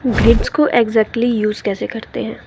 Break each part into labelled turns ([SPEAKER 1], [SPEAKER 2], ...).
[SPEAKER 1] Grids को exactly use कैसे करते हैं?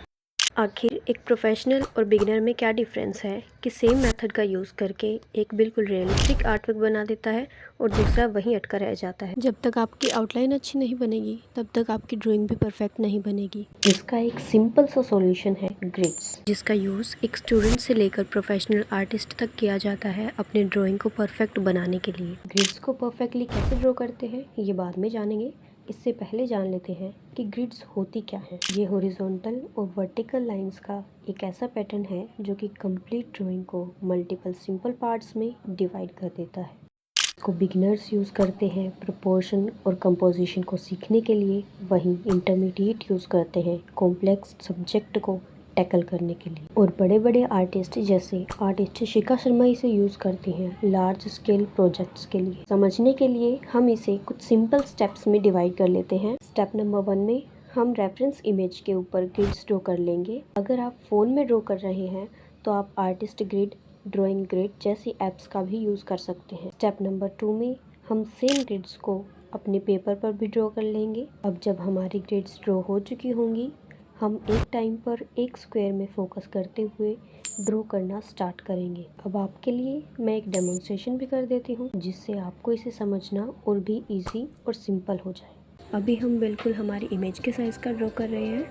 [SPEAKER 1] आखिर एक प्रोफेशनल और बिगिनर में क्या डिफरेंस है कि सेम मेथड का यूज़ करके एक बिल्कुल रियलिस्टिक आर्टवर्क बना देता है और दूसरा वहीं अटका रह जाता है। जब तक आपकी आउटलाइन अच्छी नहीं बनेगी तब तक आपकी ड्राइंग भी परफेक्ट नहीं बनेगी। इसका एक सिंपल सा सॉल्यूशन है ग्रिड्स, जिसका यूज़ एक स्टूडेंट से लेकर प्रोफेशनल आर्टिस्ट तक किया जाता है अपने ड्राइंग को परफेक्ट बनाने के लिए। ग्रिड्स को परफेक्टली कैसे ड्रॉ करते हैं ये बाद में जानेंगे। इससे पहले जान लेते हैं कि ग्रिड्स होती क्या है। ये हॉरिजॉन्टल और वर्टिकल लाइंस का एक ऐसा पैटर्न है जो कि कंप्लीट ड्राइंग को मल्टीपल सिंपल पार्ट्स में डिवाइड कर देता है। इसको बिगिनर्स यूज़ करते हैं प्रोपोर्शन और कंपोजिशन को सीखने के लिए, वहीं इंटरमीडिएट यूज़ करते हैं कॉम्प्लेक्स सब्जेक्ट को टैकल करने के लिए, और बड़े बड़े आर्टिस्ट जैसे आर्टिस्ट शिखा शर्मा इसे यूज़ करती हैं लार्ज स्केल प्रोजेक्ट्स के लिए। समझने के लिए हम इसे कुछ सिंपल स्टेप्स में डिवाइड कर लेते हैं। स्टेप नंबर 1 में हम रेफरेंस इमेज के ऊपर ग्रिड्स ड्रॉ कर लेंगे। अगर आप फ़ोन में ड्रॉ कर रहे हैं तो आप आर्टिस्ट ग्रिड, ड्राइंग ग्रिड जैसी ऐप्स का भी यूज़ कर सकते हैं। स्टेप नंबर 2 में हम सेम ग्रिड्स को अपने पेपर पर भी ड्रॉ कर लेंगे। अब जब हमारी ग्रिड्स ड्रॉ हो चुकी होंगी, हम एक टाइम पर एक स्क्वायर में फोकस करते हुए ड्रॉ करना स्टार्ट करेंगे। अब आपके लिए मैं एक डेमोन्स्ट्रेशन भी कर देती हूँ जिससे आपको इसे समझना और भी इजी और सिंपल हो जाए। अभी हम बिल्कुल हमारी इमेज के साइज़ का ड्रॉ कर रहे हैं,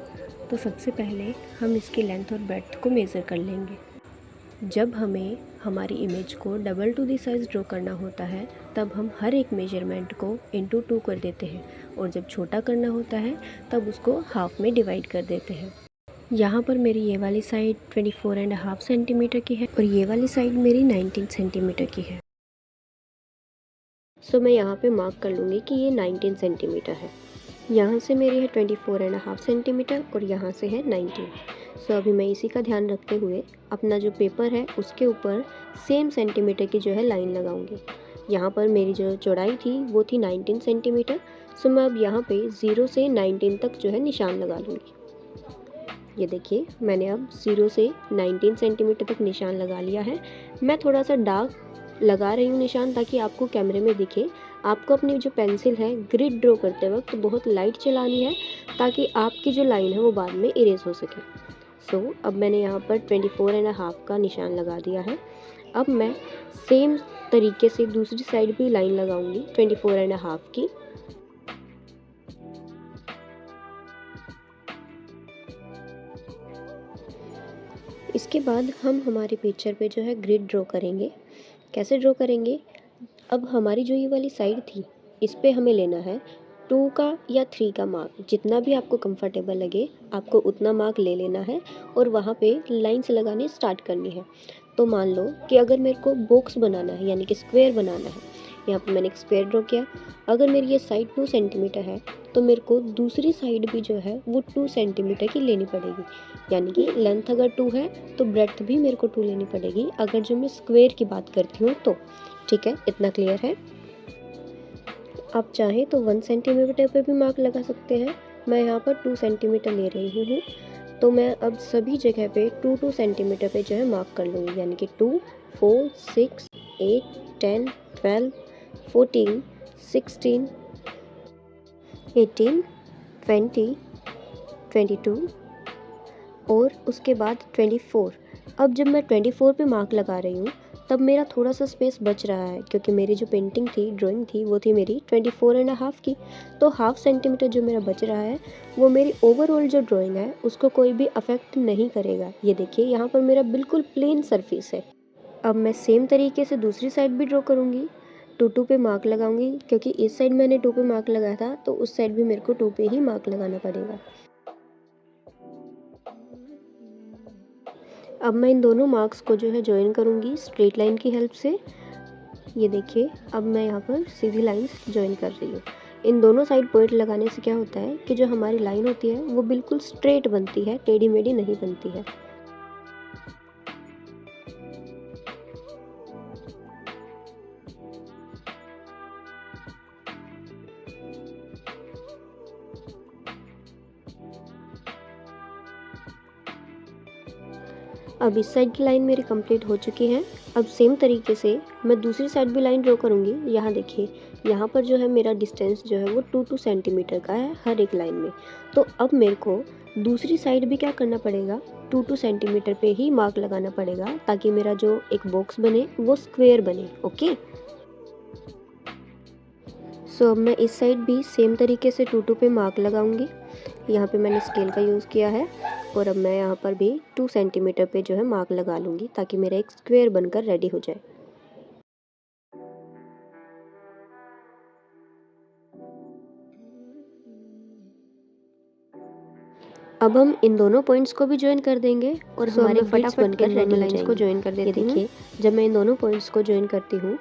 [SPEAKER 1] तो सबसे पहले हम इसकी लेंथ और ब्रेड्थ को मेज़र कर लेंगे। जब हमें हमारी इमेज को double to the size draw करना होता है तब हम हर एक मेजरमेंट को इंटू 2 कर देते हैं, और जब छोटा करना होता है तब उसको हाफ में डिवाइड कर देते हैं। यहाँ पर मेरी ये वाली साइड 24.5 सेंटीमीटर की है और ये वाली साइड मेरी 19 सेंटीमीटर की है। सो मैं यहाँ पे मार्क कर लूँगी कि ये 19 सेंटीमीटर है। यहाँ से मेरी है 24.5 सेंटीमीटर और यहाँ से है 19। सो अभी मैं इसी का ध्यान रखते हुए अपना जो पेपर है उसके ऊपर सेम सेंटीमीटर की जो है लाइन लगाऊंगी। यहाँ पर मेरी जो चौड़ाई थी वो थी 19 सेंटीमीटर। सो मैं अब यहाँ पे 0 से 19 तक जो है निशान लगा लूँगी। ये देखिए मैंने अब 0 से 19 सेंटीमीटर तक निशान लगा लिया है। मैं थोड़ा सा डार्क लगा रही हूँ निशान ताकि आपको कैमरे में दिखे। आपको अपनी जो पेंसिल है ग्रिड ड्रॉ करते वक्त बहुत लाइट चलानी है ताकि आपकी जो लाइन है वो बाद में इरेज हो सके। सो अब मैंने यहाँ पर 24.5 का निशान लगा दिया है। अब मैं सेम तरीके से दूसरी साइड भी लाइन लगाऊंगी 24.5 की। इसके बाद हम हमारे पिक्चर पे जो है ग्रिड ड्रॉ करेंगे। कैसे ड्रॉ करेंगे? अब हमारी जो ये वाली साइड थी इस पे हमें लेना है 2 का या 3 का मार्क, जितना भी आपको कंफर्टेबल लगे आपको उतना मार्क ले लेना है और वहाँ पे लाइंस लगाने स्टार्ट करनी है। तो मान लो कि अगर मेरे को बॉक्स बनाना है यानी कि स्क्वायर बनाना है, यहाँ पे मैंने एक स्क्वायर ड्रॉ किया। अगर मेरी ये साइड 2 सेंटीमीटर है तो मेरे को दूसरी साइड भी जो है वो 2 सेंटीमीटर की लेनी पड़ेगी, यानी कि लेंथ अगर 2 है तो ब्रेड्थ भी मेरे को 2 लेनी पड़ेगी अगर जो मैं स्क्वायर की बात करती हूँ तो। ठीक है, इतना क्लियर है। आप चाहें तो 1 सेंटीमीटर पे भी मार्क लगा सकते हैं। मैं यहाँ पर 2 सेंटीमीटर ले रही हूँ, तो मैं अब सभी जगह पे 2 सेंटीमीटर पे जो है मार्क कर लूँगी, यानी कि 2, 4, 6, 8, 10, 12, 14, 16, 18, 20, 22 और उसके बाद 24। अब जब मैं 24 पे मार्क लगा रही हूँ तब मेरा थोड़ा सा स्पेस बच रहा है क्योंकि मेरी जो पेंटिंग थी, ड्राइंग थी, वो थी मेरी 24.5 की। तो हाफ सेंटीमीटर जो मेरा बच रहा है वो मेरी ओवरऑल जो ड्राइंग है उसको कोई भी अफेक्ट नहीं करेगा। ये देखिए यहाँ पर मेरा बिल्कुल प्लेन सरफेस है। अब मैं सेम तरीके से दूसरी साइड भी ड्रॉ करूँगी। 2 पे मार्क लगाऊंगी क्योंकि इस साइड मैंने 2 पे मार्क लगाया था तो उस साइड भी मेरे को 2 पे ही मार्क लगाना पड़ेगा। अब मैं इन दोनों मार्क्स को जो है ज्वाइन करूँगी स्ट्रेट लाइन की हेल्प से। ये देखिए अब मैं यहाँ पर सीधी लाइंस ज्वाइन कर रही हूँ। इन दोनों साइड पॉइंट लगाने से क्या होता है कि जो हमारी लाइन होती है वो बिल्कुल स्ट्रेट बनती है, टेढ़ी मेढ़ी नहीं बनती है। अब इस साइड की लाइन मेरी कंप्लीट हो चुकी है। अब सेम तरीके से मैं दूसरी साइड भी लाइन ड्रॉ करूँगी। यहाँ देखिए, यहाँ पर जो है मेरा डिस्टेंस जो है वो 2 सेंटीमीटर का है हर एक लाइन में। तो अब मेरे को दूसरी साइड भी क्या करना पड़ेगा, 2 सेंटीमीटर पे ही मार्क लगाना पड़ेगा, ताकि मेरा जो एक बॉक्स बने वो स्क्वायर बने। ओके, सो अब मैं इस साइड भी सेम तरीके से 2 पे मार्क लगाऊंगी। यहाँ पे मैंने स्केल का यूज़ किया है और अब मैं यहाँ पर भी 2 सेंटीमीटर पे जो है मार्क लगा लूँगी, ताकि मेरा एक स्क्वायर बनकर रेडी हो जाए। अब हम इन दोनों पॉइंट्स को भी ज्वाइन कर देंगे और हमारे फटाफट बनकर रेडी हो जाएंगे। को ज्वाइन कर देती हूँ। ये देखिए, जब मैं इन दोनों पॉइंट्स को ज्वाइन करती हूँ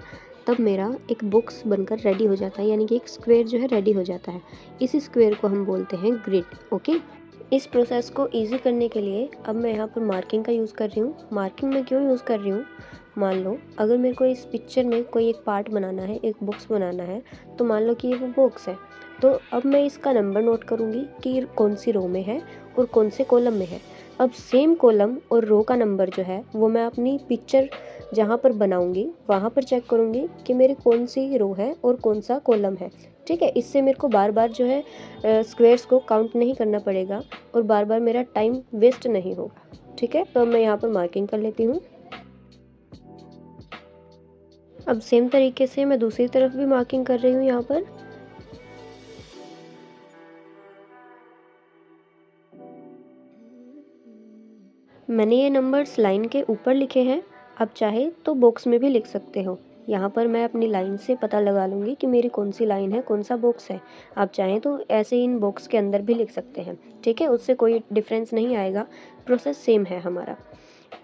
[SPEAKER 1] तब मेरा एक बॉक्स बनकर रेडी हो जाता है, यानी कि एक स्क्वायर जो है रेडी हो जाता है। इस स्क्वायर को हम बोलते हैं ग्रिड। ओके, इस प्रोसेस को इजी करने के लिए अब मैं यहाँ पर मार्किंग का यूज़ कर रही हूँ। मार्किंग मैं क्यों यूज़ कर रही हूँ, मान लो अगर मेरे को इस पिक्चर में कोई एक पार्ट बनाना है, एक बॉक्स बनाना है, तो मान लो कि ये वो बॉक्स है, तो अब मैं इसका नंबर नोट करूँगी कि कौन सी रो में है और कौन से कॉलम में है। अब सेम कॉलम और रो का नंबर जो है वो मैं अपनी पिक्चर जहाँ पर बनाऊँगी वहाँ पर चेक करूँगी कि मेरी कौन सी रो है और कौन सा कॉलम है। ठीक है, इससे मेरे को बार बार जो है स्क्वेयर्स को काउंट नहीं करना पड़ेगा और बार बार मेरा टाइम वेस्ट नहीं होगा। ठीक है, तो अब मैं यहाँ पर मार्किंग कर लेती हूँ। अब सेम तरीके से मैं दूसरी तरफ भी मार्किंग कर रही हूँ। यहाँ पर मैंने ये नंबर्स लाइन के ऊपर लिखे हैं, आप चाहे तो बॉक्स में भी लिख सकते हो। यहाँ पर मैं अपनी लाइन से पता लगा लूँगी कि मेरी कौन सी लाइन है, कौन सा बॉक्स है। आप चाहें तो ऐसे ही इन बॉक्स के अंदर भी लिख सकते हैं। ठीक है, उससे कोई डिफरेंस नहीं आएगा, प्रोसेस सेम है हमारा।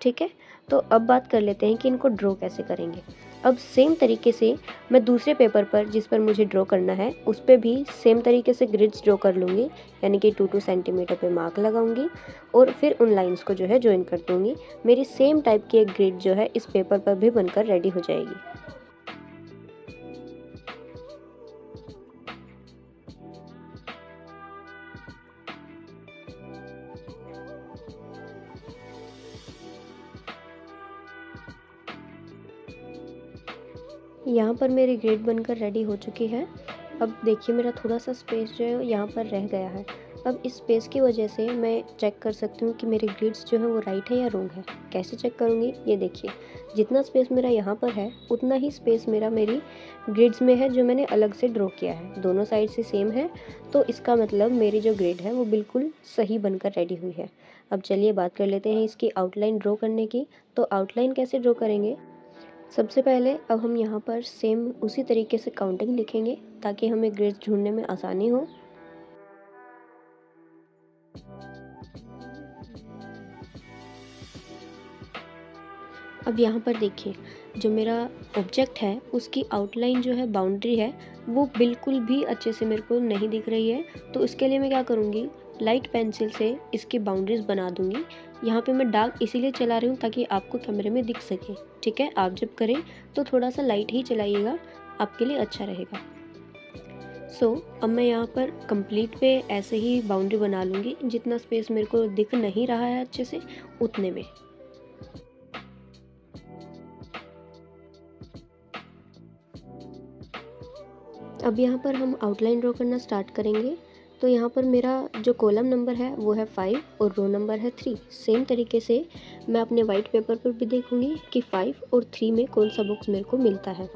[SPEAKER 1] ठीक है, तो अब बात कर लेते हैं कि इनको ड्रॉ कैसे करेंगे। अब सेम तरीके से मैं दूसरे पेपर पर जिस पर मुझे ड्रॉ करना है उस पर भी सेम तरीके से ग्रिड्स ड्रॉ कर लूँगी, यानी कि 2 सेंटीमीटर पे मार्क लगाऊंगी और फिर उन लाइंस को जो है ज्वाइन कर दूँगी। मेरी सेम टाइप की एक ग्रिड जो है इस पेपर पर भी बनकर रेडी हो जाएगी। यहाँ पर मेरी ग्रिड बनकर रेडी हो चुकी है। अब देखिए, मेरा थोड़ा सा स्पेस जो है यहाँ पर रह गया है। अब इस स्पेस की वजह से मैं चेक कर सकती हूँ कि मेरी ग्रिड्स जो है वो राइट है या रॉन्ग है। कैसे चेक करूँगी, ये देखिए, जितना स्पेस मेरा यहाँ पर है उतना ही स्पेस मेरी ग्रिड्स में है जो मैंने अलग से ड्रॉ किया है। दोनों साइड से सेम है, तो इसका मतलब मेरी जो ग्रिड है वो बिल्कुल सही बनकर रेडी हुई है। अब चलिए बात कर लेते हैं इसकी आउटलाइन ड्रॉ करने की। तो आउटलाइन कैसे ड्रॉ करेंगे, सबसे पहले अब हम यहाँ पर सेम उसी तरीके से काउंटिंग लिखेंगे ताकि हमें ग्रिड्स ढूंढने में आसानी हो। अब यहाँ पर देखिए, जो मेरा ऑब्जेक्ट है उसकी आउटलाइन जो है, बाउंड्री है, वो बिल्कुल भी अच्छे से मेरे को नहीं दिख रही है। तो इसके लिए मैं क्या करूँगी, लाइट पेंसिल से इसकी बाउंड्रीज बना दूँगी। यहाँ पे मैं डार्क इसीलिए चला रही हूँ ताकि आपको कैमरे में दिख सके। ठीक है, आप जब करें तो थोड़ा सा लाइट ही चलाइएगा, आपके लिए अच्छा रहेगा। अब मैं यहाँ पर कंप्लीट पे ऐसे ही बाउंड्री बना लूँगी, जितना स्पेस मेरे को दिख नहीं रहा है अच्छे से उतने में। अब यहाँ पर हम आउटलाइन ड्रॉ करना स्टार्ट करेंगे। तो यहाँ पर मेरा जो कॉलम नंबर है वो है 5 और रो नंबर है 3। सेम तरीके से मैं अपने वाइट पेपर पर भी देखूँगी कि 5 और 3 में कौन सा बॉक्स मेरे को मिलता है।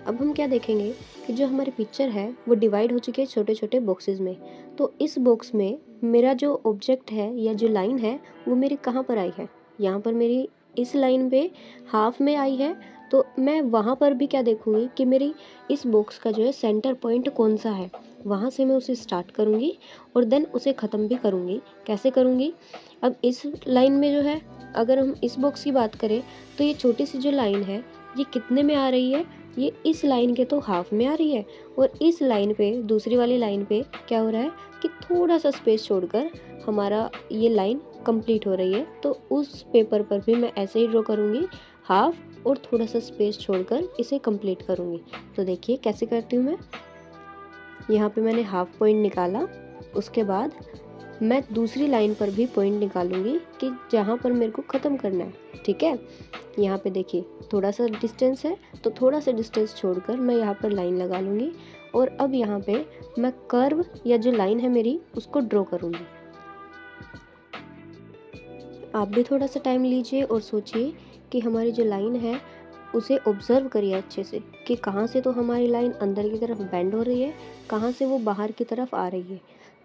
[SPEAKER 1] अब हम क्या देखेंगे कि जो हमारी पिक्चर है वो डिवाइड हो चुकी है छोटे छोटे बॉक्सेस में। तो इस बॉक्स में मेरा जो ऑब्जेक्ट है या जो लाइन है वो मेरी कहाँ पर आई है, यहाँ पर मेरी इस लाइन पे हाफ में आई है। तो मैं वहाँ पर भी क्या देखूँगी कि मेरी इस बॉक्स का जो है सेंटर पॉइंट कौन सा है, वहाँ से मैं उसे स्टार्ट करूँगी और देन उसे ख़त्म भी करूँगी। कैसे करूँगी, अब इस लाइन में जो है, अगर हम इस बॉक्स की बात करें तो ये छोटी सी जो लाइन है ये कितने में आ रही है, ये इस लाइन के तो हाफ में आ रही है। और इस लाइन पे, दूसरी वाली लाइन पे क्या हो रहा है कि थोड़ा सा स्पेस छोड़कर हमारा ये लाइन कंप्लीट हो रही है। तो उस पेपर पर भी मैं ऐसे ही ड्रॉ करूँगी, हाफ और थोड़ा सा स्पेस छोड़कर इसे कंप्लीट करूँगी। तो देखिए कैसे करती हूँ मैं। यहाँ पे मैंने हाफ पॉइंट निकाला, उसके बाद मैं दूसरी लाइन पर भी पॉइंट निकालूंगी कि जहाँ पर मेरे को ख़त्म करना है। ठीक है, यहाँ पे देखिए थोड़ा सा डिस्टेंस है, तो थोड़ा सा डिस्टेंस छोड़कर मैं यहाँ पर लाइन लगा लूँगी और अब यहाँ पे मैं कर्व या जो लाइन है मेरी उसको ड्रॉ करूँगी। आप भी थोड़ा सा टाइम लीजिए और सोचिए कि हमारी जो लाइन है उसे ऑब्ज़र्व करिए अच्छे से कि कहाँ से तो हमारी लाइन अंदर की तरफ बेंड हो रही है, कहाँ से वो बाहर की तरफ आ रही है।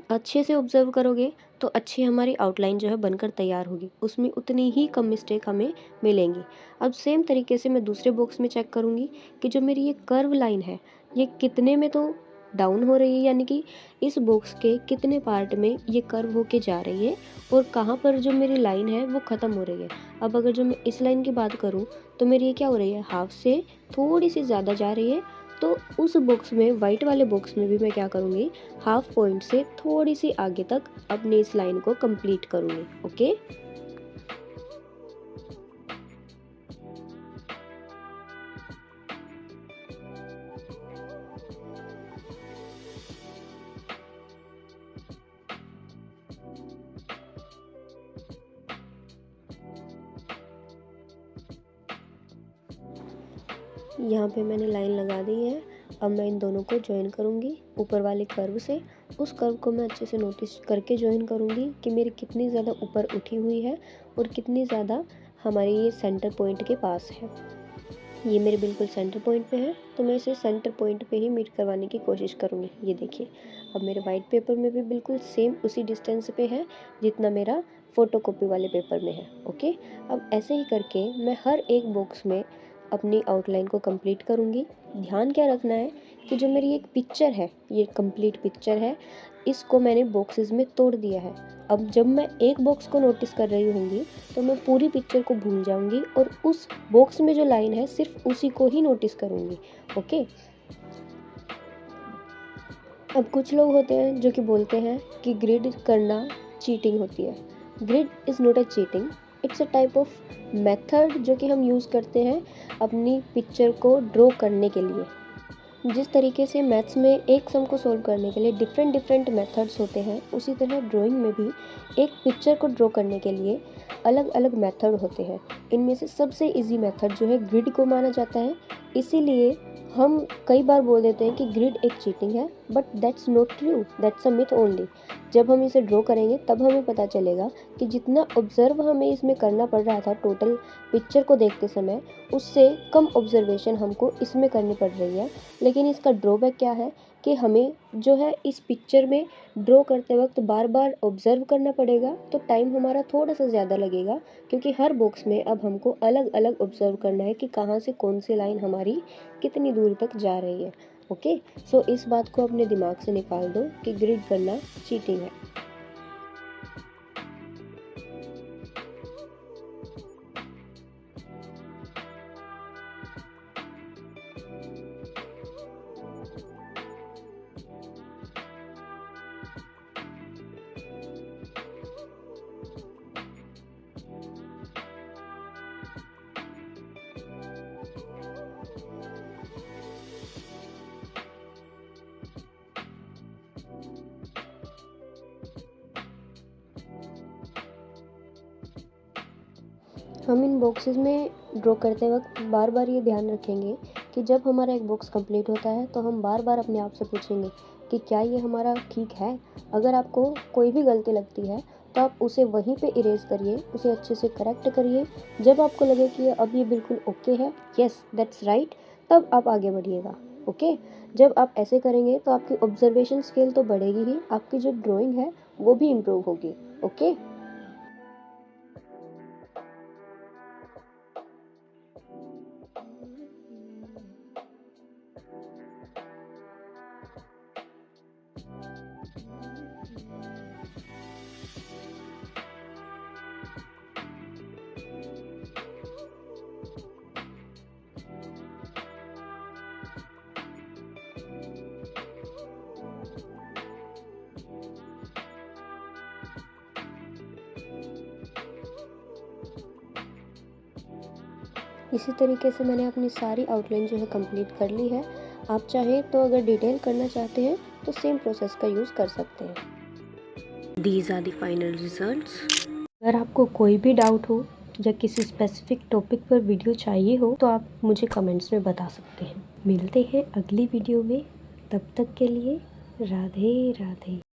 [SPEAKER 1] अच्छे से ऑब्ज़र्व करोगे तो अच्छी हमारी आउटलाइन जो है बनकर तैयार होगी, उसमें उतनी ही कम मिस्टेक हमें मिलेंगी। अब सेम तरीके से मैं दूसरे बॉक्स में चेक करूँगी कि जो मेरी ये कर्व लाइन है ये कितने में तो डाउन हो रही है, यानी कि इस बॉक्स के कितने पार्ट में ये कर्व होके जा रही है और कहाँ पर जो मेरी लाइन है वो ख़त्म हो रही है। अब अगर जो मैं इस लाइन की बात करूँ तो मेरी ये क्या हो रही है, हाफ से थोड़ी सी ज़्यादा जा रही है। तो उस बॉक्स में, वाइट वाले बॉक्स में भी मैं क्या करूँगी, हाफ पॉइंट से थोड़ी सी आगे तक अपनी इस लाइन को कंप्लीट करूँगी। ओके, यहाँ पे मैंने लाइन लगा दी है। अब मैं इन दोनों को ज्वाइन करूँगी ऊपर वाले कर्व से। उस कर्व को मैं अच्छे से नोटिस करके ज्वाइन करूँगी कि मेरी कितनी ज़्यादा ऊपर उठी हुई है और कितनी ज़्यादा हमारी ये सेंटर पॉइंट के पास है। ये मेरे बिल्कुल सेंटर पॉइंट पे है, तो मैं इसे सेंटर पॉइंट पे ही मीट करवाने की कोशिश करूँगी। ये देखिए, अब मेरे वाइट पेपर में भी बिल्कुल सेम उसी डिस्टेंस पे है जितना मेरा फ़ोटोकॉपी वाले पेपर में है। ओके, अब ऐसे ही करके मैं हर एक बॉक्स में अपनी आउटलाइन को कंप्लीट करूँगी। ध्यान क्या रखना है कि जो मेरी एक पिक्चर है, ये कंप्लीट पिक्चर है, इसको मैंने बॉक्सेस में तोड़ दिया है। अब जब मैं एक बॉक्स को नोटिस कर रही होंगी तो मैं पूरी पिक्चर को भूल जाऊंगी और उस बॉक्स में जो लाइन है सिर्फ उसी को ही नोटिस करूंगी। ओके, अब कुछ लोग होते हैं जो कि बोलते हैं कि ग्रिड करना चीटिंग होती है। Grid is not a cheating, it's a type of method जो कि हम यूज़ करते हैं अपनी पिक्चर को ड्रॉ करने के लिए। जिस तरीके से मैथ्स में एक सम को सॉल्व करने के लिए डिफरेंट डिफरेंट मेथड्स होते हैं, उसी तरह ड्राइंग में भी एक पिक्चर को ड्रॉ करने के लिए अलग अलग मेथड होते हैं। इनमें से सबसे इजी मेथड जो है ग्रिड को माना जाता है। इसीलिए हम कई बार बोल देते हैं कि ग्रिड एक चीटिंग है, but that's not true, that's a myth only. जब हम इसे ड्रॉ करेंगे तब हमें पता चलेगा कि जितना ऑब्जर्व हमें इसमें करना पड़ रहा था टोटल पिक्चर को देखते समय, उससे कम ऑब्जर्वेशन हमको इसमें करनी पड़ रही है। लेकिन इसका ड्रॉबैक क्या है कि हमें जो है इस पिक्चर में ड्रॉ करते वक्त बार बार ऑब्ज़र्व करना पड़ेगा, तो टाइम हमारा थोड़ा सा ज़्यादा लगेगा, क्योंकि हर बॉक्स में अब हमको अलग अलग ऑब्ज़र्व करना है कि कहाँ से कौन सी लाइन हमारी कितनी दूर तक जा रही है। ओके, सो इस बात को अपने दिमाग से निकाल दो कि ग्रिड करना चीटिंग है। हम इन बॉक्सेस में ड्रॉ करते वक्त बार बार ये ध्यान रखेंगे कि जब हमारा एक बॉक्स कंप्लीट होता है तो हम बार बार अपने आप से पूछेंगे कि क्या ये हमारा ठीक है। अगर आपको कोई भी गलती लगती है तो आप उसे वहीं पे इरेज करिए, उसे अच्छे से करेक्ट करिए। जब आपको लगे कि अब ये बिल्कुल ओके है, यस दैट्स राइट, तब आप आगे बढ़िएगा। ओके, जब आप ऐसे करेंगे तो आपकी ऑब्जर्वेशन स्किल तो बढ़ेगी ही, आपकी जो ड्राइंग है वो भी इम्प्रूव होगी। ओके, इसी तरीके से मैंने अपनी सारी आउटलाइन जो है कंप्लीट कर ली है। आप चाहें तो अगर डिटेल करना चाहते हैं तो सेम प्रोसेस का यूज़ कर सकते हैं। These are the final results. अगर आपको कोई भी डाउट हो या किसी स्पेसिफिक टॉपिक पर वीडियो चाहिए हो तो आप मुझे कमेंट्स में बता सकते हैं। मिलते हैं अगली वीडियो में, तब तक के लिए राधे राधे।